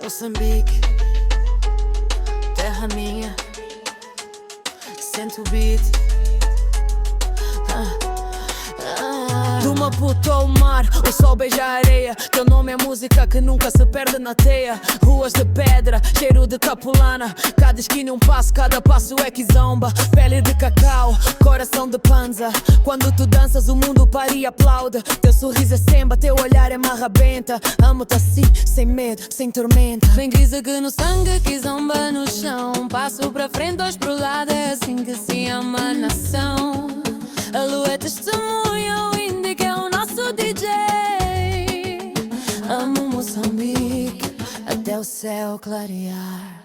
Moçambique, terra minha, sente o beat. Do Maputo ao mar, o sol beija a areia. Teu nome é música que nunca se perde na teia. Ruas de pedra, cheiro de capulana. Cada esquina um passo, cada passo é kizomba. Pele de cacau, coração de panza. Quando tu danças o mundo para e aplaude. Teu sorriso é semba, teu olhar é marrabenta. Amo-te assim, sem medo, sem tormenta. Vem grisague no sangue, kizomba no chão. Passo pra frente, dois pro lado, é assim que se ama a nação. A lua é testemunha, o índico é o nosso DJ. Amo Moçambique, até o céu clarear.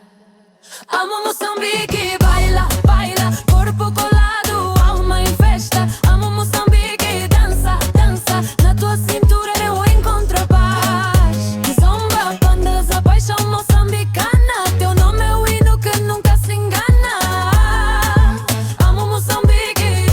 Amo Moçambique, baila, baila, corpo colado, alma em festa. Amo Moçambique, dança, dança, na tua cintura eu encontro a paz. Kizomba, bandas, a paixão moçambicana. Teu nome é o hino que nunca se engana. Amo Moçambique,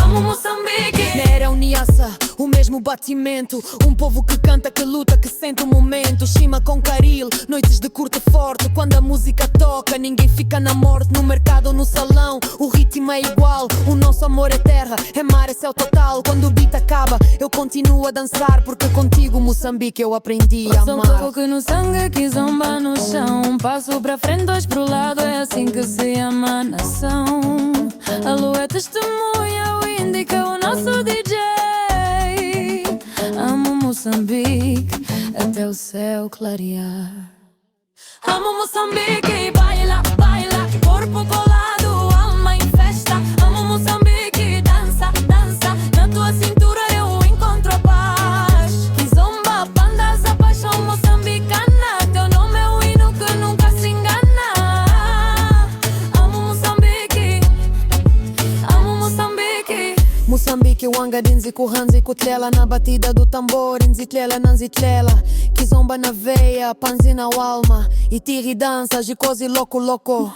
amo Moçambique. Nera Uniaça, o mesmo batimento. Um povo que canta, que luta, que sente o momento. Shima com caril, noites de curto forte. Quando a música toca, ninguém fica na morte. No mercado ou no salão, o ritmo é igual. O nosso amor é terra, é mar, é céu total. Quando o beat acaba, eu continuo a dançar. Porque contigo, Moçambique, eu aprendi a amar. São que no sangue, kizomba no chão. Passo pra frente, dois pro lado, é assim que se ama a nação. A lua é testemunha, o índico é o nosso DJ. Amo Moçambique, até o céu clarear. Amo Moçambique, baila, baila, corpo colado, alma em festa. Amo Moçambique, dança, dança, na tua cintura eu encontro a paz. Kizomba, bandas, a paixão moçambicana. Teu nome é o hino que nunca se engana. Amo Moçambique, amo Moçambique. Moçambique, Wangadinzi, Kuhanzi, Kutlela. Na batida do tambor, Nzitlela, Nanzitlela. Kizomba na veia, panzi na alma. E tiri dança, Jikosi, louco, louco.